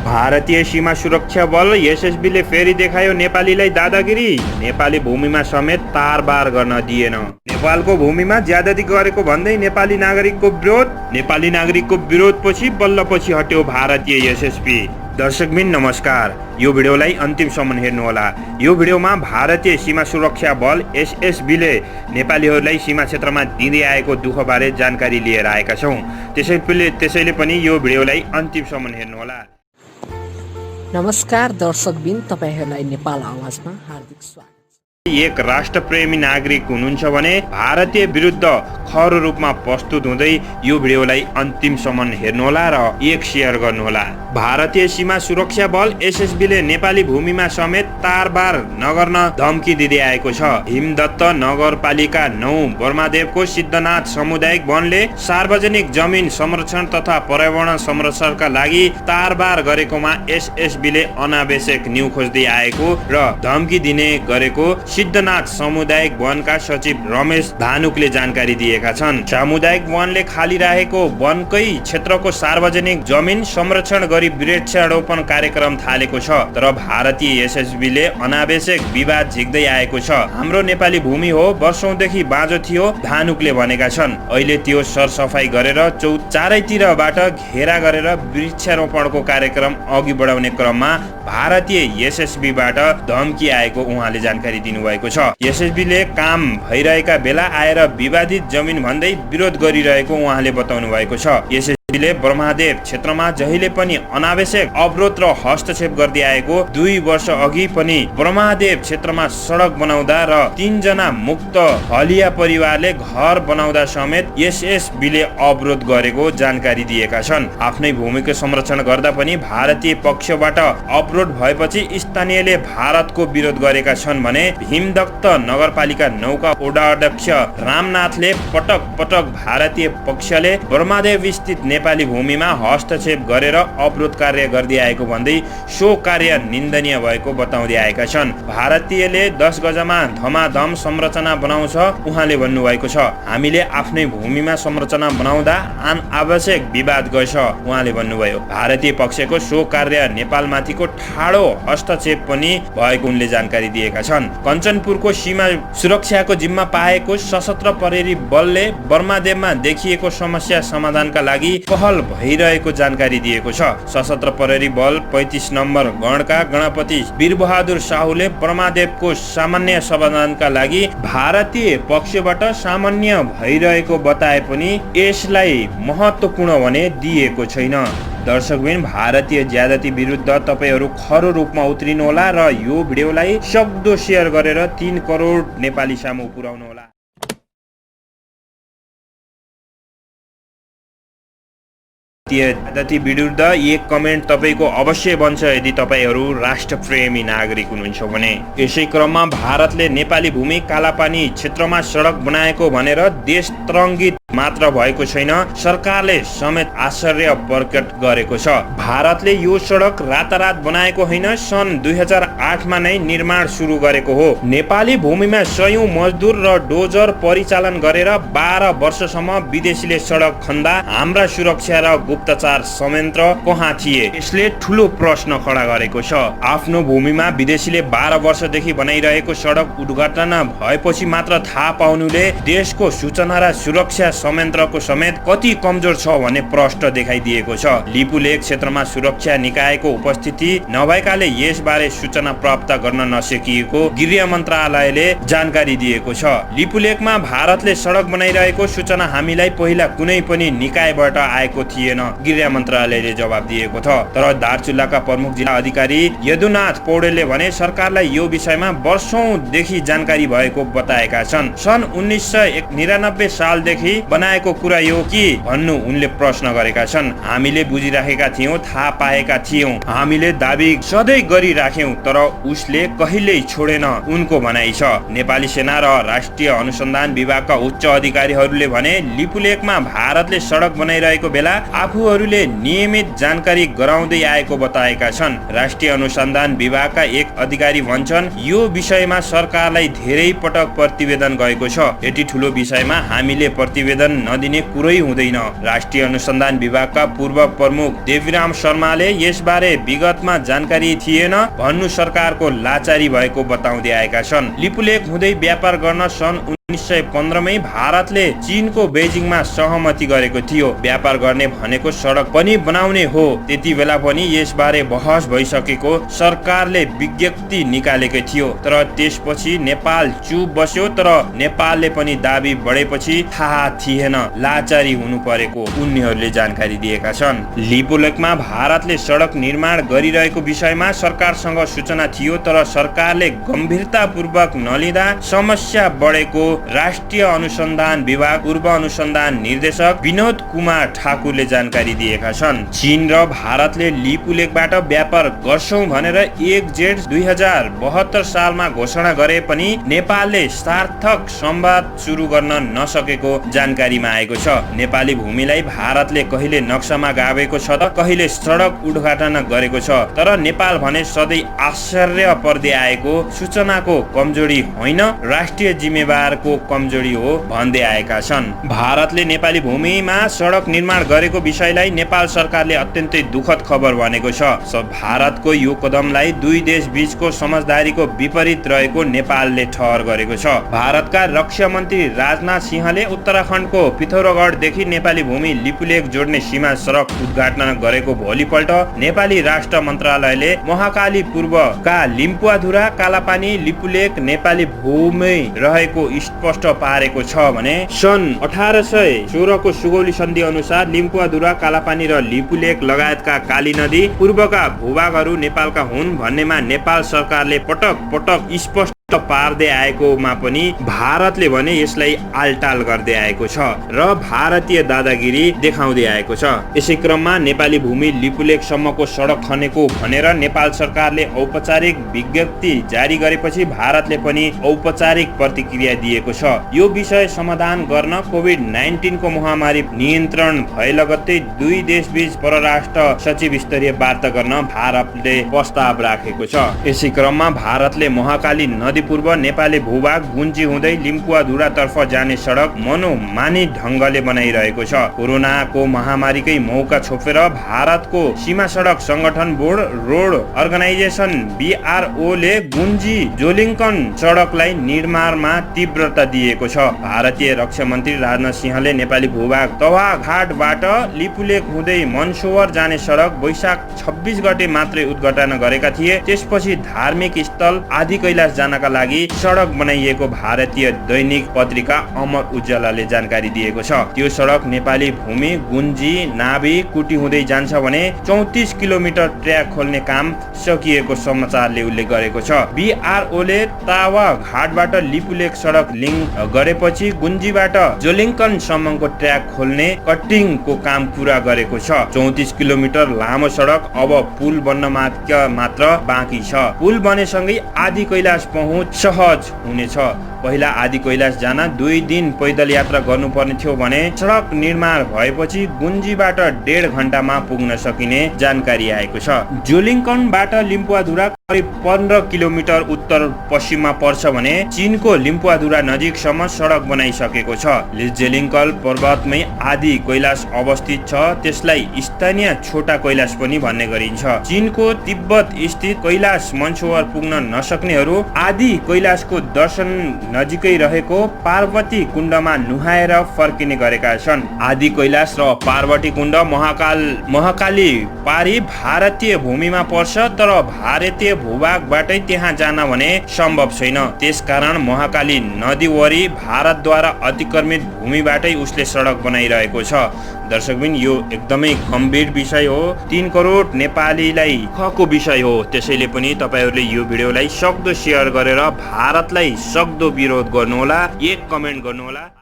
भारतीय सीमा सुरक्षा बल एसएसबीले फेरि देखायो नेपालीलाई दादागिरी। नेपाली भूमिमा समेत तारबार गर्न दिएन। नेपालको भूमिमा ज्यादती गरेको भन्दै नेपाली नागरिकको विरोधपछि बल्लपछि हट्यो भारतीय एसएसबी। दर्शकबिन नमस्कार, यो भिडियोलाई अन्तिमसम्म हेर्नुहोला। यो भिडियोमा भारतीय सीमा सुरक्षा बल एसएसबीले नेपालीहरूलाई सीमा क्षेत्रमा दिँदै आएको दुःखबारे जानकारी लिएर आएका छौँ। त्यसैले पनि यो भिडियोलाई अन्तिमसम्म हेर्नुहोला। नमस्कार दर्शकबिन, तपाईहरुलाई नेपाल आवाजमा हार्दिक स्वागत। एक राष्ट्रप्रेमी नागरिक हुनुहुन्छ भने भारतीय विरुद्ध खरो रूपमा प्रस्तुत हुँदै यो भिडियोलाई अन्तिमसम्म हेर्नुहोला र एक शेयर गर्नुहोला। भारतीय सीमा सुरक्षा बल एसएसबीले नेपाली भूमिमा समेत तारबार नगर्न धम्की दिँदै आएको छ। हिमदत्त नगरपालिका 9 बर्मादेवको सिद्धनाथ सामुदायिक वनले सार्वजनिक जमिन संरक्षण तथा पर्यावरण संरक्षणका लागि तारबार गरेकोमा एसएसबीले अनावश्यक न्यु खोज्दै आएको र धम्की दिने गरेको सिद्धनाथ सामुदायिक वनका सचिव रमेश धानुकले जानकारी दिएका छन्। सामुदायिक वनले खाली रहेको वनकै क्षेत्रको सार्वजनिक जमिन संरक्षण गरी वृक्षारोपण कार्यक्रम थालेको छ। तर भारतीय एसएसबीले अनावश्यक विवाद झिक्दै आएको छ। हाम्रो नेपाली भूमि हो, वर्षौंदेखि बाँझो थियो, धानुकले भनेका छन्। अहिले त्यो सरसफाई गरेर चारैतिरबाट घेरा गरेर वृक्षारोपणको कार्यक्रम अघि बढाउने क्रममा भारतीय एसएसबीबाट धम्की आएको उहाँले जानकारी दिनुभएको छ। एसएसबीले काम भइरहेका बेला आएर विवादित जमिन भन्दै विरोध गरिरहेको उहाँले बताउनु भएको छ। एसएसबीले ब्रह्मादेव क्षेत्रमा जहिले पनि अनावश्यक अवरोध र हस्तक्षेप गर्दै आएको। 2 वर्ष अघि पनि ब्रह्मादेव क्षेत्रमा सडक बनाउँदा र 3 जना मुक्त हलिया परिवारले घर बनाउँदा समेत एसएसबीले अवरोध गरेको जानकारी दिएका छन्। आफ्नै भूमिको संरक्षण गर्दा पनि भारतीय पक्षबाट अवरोध भएपछि स्थानीयले भारतको विरोध गरेका छन् भने हिमदत्त नगरपालिका 9 का वडा अध्यक्ष रामनाथले पटक पटक भारतीय पक्षले ब्रह्मादेव स्थित नेपाली भूमिमा हस्तक्षेप गरेर अवरोध कार्य गर्दै आएको भन्दै सो कार्य निन्दनीय भएको बताउँदै आएका छन्। भारतीयले 10 गजमा धमाधम संरचना बनाउँछ उहाँले भन्नुभएको छ। हामीले आफ्नै भूमिमा संरचना बनाउँदा अनावश्यक विवाद गर्छ उहाँले भन्नुभयो। भारतीय पक्षको सो कार्य नेपालमाथिको ठाडो हस्तक्षेप पनि भएको उनले जानकारी दिएका छन्। कञ्चनपुरको सीमा सुरक्षाको जिम्मा पाएको सशस्त्र प्रहरी बलले बर्मादेवमा देखिएको समस्या समाधानका लागि पहल भइरहेको जानकारी दिएको छ। सशस्त्र प्रहरी बल 35 नम्बर गणका गणपति वीरबहादुर साहुले बर्मादेवको सामान्य समाधानका लागि भारतीय पक्षबाट सामान्य भइरहेको बताए पनि यसलाई महत्त्वपूर्ण भने दिएको छैन। दर्शकबिन, भारतीय ज्यादती विरुद्ध तपाईहरु खरो रूपमा उत्रिनुहोला र यो भिडियोलाई सक्दो शेयर गरेर 3 करोड नेपाली सामु पुर्याउनुहोला। ज्यादती विरुद्ध एक कमेन्ट तपाईको अवश्य बन्छ यदि तपाईहरु राष्ट्रप्रेमी नागरिक हुनुहुन्छ भने। यसै क्रममा भारतले नेपाली भूमि कालापानी क्षेत्रमा सडक बनाएको भनेर देश तरङ्गित मात्र भएको छैन, सरकारले समेत आश्चर्य प्रकट गरेको छ। भारतले यो सडक रातारात बनाएको होइन, सन् 2008 मा नै निर्माण सुरु गरेको हो। नेपाली भूमिमा सयौं मजदुर र डोजर परिचालन गरेर 12 वर्षसम्म विदेशीले सडक खन्दा हाम्रा सुरक्षा र गुप्तचार संयन्त्र कहाँ थिए? यसले ठूलो प्रश्न खडा गरेको छ। आफ्नो भूमिमा विदेशीले 12 वर्षदेखि बनाइरहेको सडक उद्घाटन भएपछि मात्र थाहा पाउनुले देशको सूचना र सुरक्षा संयन्त्रको समेत कति कमजोर छ भन्ने प्रश्न देखाइदिएको छ। लिपुलेख क्षेत्रमा सुरक्षा निकायको उपस्थिति नभएकाले यसबारे सूचना प्राप्त गर्न नसकिएको गृह मन्त्रालयले जानकारी दिएको छ। लिपुलेखमा भारतले सडक बनाइरहेको सूचना हामीलाई पहिला कुनै पनि निकायबाट आएको थिएन, गृह मन्त्रालयले जवाब दिएको छ। तर दार्चुलाका प्रमुख जिल्ला अधिकारी यदुनाथ पौडेलले भने सरकारलाई यो विषयमा वर्षौंदेखि जानकारी भएको बताएका छन्। सन् 1999 सालदेखि बनाएको कुरा यो कि भन्नु उनले प्रश्न गरेका छन्। हामीले बुझिराखेका थियौं, थाहा पाएका थियौं, हामीले दाबी सधैँ गरिराख्यौं, तर उसले कहिल्यै छोडेन, उनको भनाइ छ। नेपाली सेना र राष्ट्रिय अनुसन्धान विभागका उच्च अधिकारीहरूले भने लिपुलेखमा भारतले सडक बनाइरहेको बेला आफू आफूहरूले नियमित जानकारी गराउँदै आएको बताएका छन्। राष्ट्रिय अनुसन्धान विभागका एक अधिकारी भन्छन्, यो विषयमा सरकारलाई धेरै पटक प्रतिवेदन गएको छ। यति ठूलो विषयमा हामीले प्रतिवेदन नदिने कुरै हुँदैन। राष्ट्रिय अनुसन्धान विभागका पूर्व प्रमुख देवीराम शर्माले यसबारे विगतमा जानकारी थिएन भन्नु सरकारको लाचारी भएको बताउँदै आएका छन्। लिपुलेक हुँदै व्यापार गर्न सन् 1915मै भारतले चीनको बेजिङमा सहमति गरेको थियो। व्यापार गर्ने भनेको सडक पनि बनाउने हो। त्यति बेला पनि यसबारे बहस भइसकेको सरकारले विज्ञप्ति निकालेकै थियो। तर त्यसपछि नेपाल चुप बस्यो। तर नेपालले पनि दाबी बढेपछि थाहा थिएन, लाचारी हुनु परेको उनीहरूले जानकारी दिएका छन्। लिपुलेकमा भारतले सडक निर्माण गरिरहेको विषयमा सरकारसँग सूचना थियो, तर सरकारले गम्भीरतापूर्वक नलिँदा समस्या बढेको राष्ट्रिय अनुसन्धान विभाग पूर्व अनुसन्धान निर्देशक विनोद कुमार ठाकुरले जानकारी दिएका छन्। चीन र भारतले लिपुलेकबाट व्यापार गर्छौं भनेर 1 जेठ 2072 सालमा घोषणा गरे पनि नेपालले सार्थक संवाद सुरु गर्न नसकेको जानकारीमा आएको छ। नेपाली भूमिलाई भारतले कहिले नक्सामा गाभेको छ त कहिले सडक उद्घाटन गरेको छ। तर नेपाल भने सधैँ आश्चर्य पर्दै आएको सूचनाको कमजोरी होइन, राष्ट्रिय जिम्मेवारको कमजोरी हो भन्दै आएका छन्। भारतले नेपाली भूमिमा सडक निर्माण गरेको विषयलाई नेपाल सरकारले अत्यन्तै दुखद खबर भनेको छ। भारतको यो कदमलाई दुई देश बीचको समझदारीको विपरीत रहेको नेपालले ठहर गरेको छ। भारतका रक्षा मन्त्री राजनाथ सिंहले उत्तराखण्डको पिथौरागढदेखि नेपाली भूमि लिपुलेक जोड्ने सीमा सडक उद्घाटन गरेको भोलिपल्ट नेपाली राष्ट्र मन्त्रालयले महाकाली पूर्वका लिम्पुवाधुरा कालापानी लिपुलेक नेपाली भूमि रहेको स्पष्ट पारेको छ भने सन् 1816 को सुगौली सन्धि अनुसार लिम्पुवाधुरा कालापानी र लिपुलेक लगायतका काली नदी पूर्वका भूभागहरू नेपालका हुन् भन्नेमा नेपाल सरकारले पटक पटक स्पष्ट पार्दै आएकोमा पनि भारतले भने यसलाई आलटाल गर्दै आएको छ र भारतीय दादागिरी देखाउँदै आएको छ। यसै क्रममा नेपाली भूमि लिपुलेक सम्मको सडक खनेको भनेर नेपाल सरकारले औपचारिक विज्ञप्ति जारी गरेपछि भारतले पनि औपचारिक प्रतिक्रिया दिएको छ। यो विषय समाधान गर्न कोभिड-19 को महामारी नियन्त्रण भए लगत्तै दुई देशबीच परराष्ट्र सचिव स्तरीय वार्ता गर्न भारतले प्रस्ताव राखेको छ। यसै क्रममा भारतले महाकाली नदी पूर्व नेपाली भूभाग गुन्जी हुँदै लिम्पुवाधुरा तर्फ जाने सडक मनोमानी ढंगले बनाइरहेको छ। कोरोनाको महामारीकै मौका छोपेर भारतको सीमा सडक संगठन बोर्ड रोड अर्गनाइजेसन BRO ले गुन्जी जोलिङ्कन सडकलाई निर्माणमा तीव्रता दिएको छ। भारतीय रक्षा मन्त्री राजनाथ सिंहले नेपाली भूभाग तवाघाटबाट लिपुलेक हुँदै मन्सोवर जाने सडक वैशाख 26 गते मात्रै उद्घाटन गरेका थिए। त्यसपछि धार्मिक स्थल आदि कैलाश जानका लागि सडक बनाइएको भारतीय दैनिक पत्रिका अमर उज्जलाले जानकारी दिएको छ। त्यो सडक नेपाली भूमि गुन्जी नाभी कुटी हुँदै जान्छ भने 34 किलोमिटर ट्र्याक खोल्ने काम सकिएको समाचारले उल्लेख गरेको छ। BRO ले तावा घाटबाट लिपुलेक सडक लिङ्क गरेपछि गुन्जीबाट जोलिङ्कन सम्मको ट्र्याक खोल्ने कटिङको काम पूरा गरेको छ। 34 किलोमिटर लामो सडक अब पुल बन्न मात्र बाँकी छ। पुल बनेसँगै आदि कैलाश पहुँच सहज हुनेछ। पहिला आदि कैलाश जान 2 दिन पैदल यात्रा गर्नुपर्ने थियो भने सडक निर्माण भएपछि गुन्जीबाट 1.5 घण्टामा पुग्न सकिने जानकारी आएको छ। जोलिङ्कनबाट लिम्पुवाधुरा करिब 15 किलोमिटर उत्तर पश्चिममा पर्छ भने चीनको लिम्पुवाधुरा नजिकसम्म सडक बनाइसकेको छ। जोलिङ्कन पर्वतमै आदि कैलाश अवस्थित छ। त्यसलाई स्थानीय छोटा कैलाश पनि भन्ने गरिन्छ। चीनको तिब्बत स्थित कैलाश मन्सोवर पुग्न नसक्नेहरू आदि कैलाशको दर्शन नजिकै रहेको पार्वती कुण्डमा नुहाएर फर्किने गरेका छन्। आदि कैलाश र पार्वती कुण्ड महाकाली पारी भारतीय भूमिमा पर्छ, तर भारतीय भूभागबाटै त्यहाँ जान भने सम्भव छैन। त्यसकारण महाकाली नदीवरी भारतद्वारा अतिक्रमित भूमिबाटै उसले सडक बनाइरहेको छ। दर्शकबिन, यो एकदमै गम्भीर विषय हो। 3 करोड नेपालीलाई खको विषय हो। त्यसैले पनि तपाईहरुले यो भिडियोलाई सक्दो शेयर गरेर भारतलाई सक्दो विरोध गर्नुहोला, एक कमेन्ट गर्नुहोला।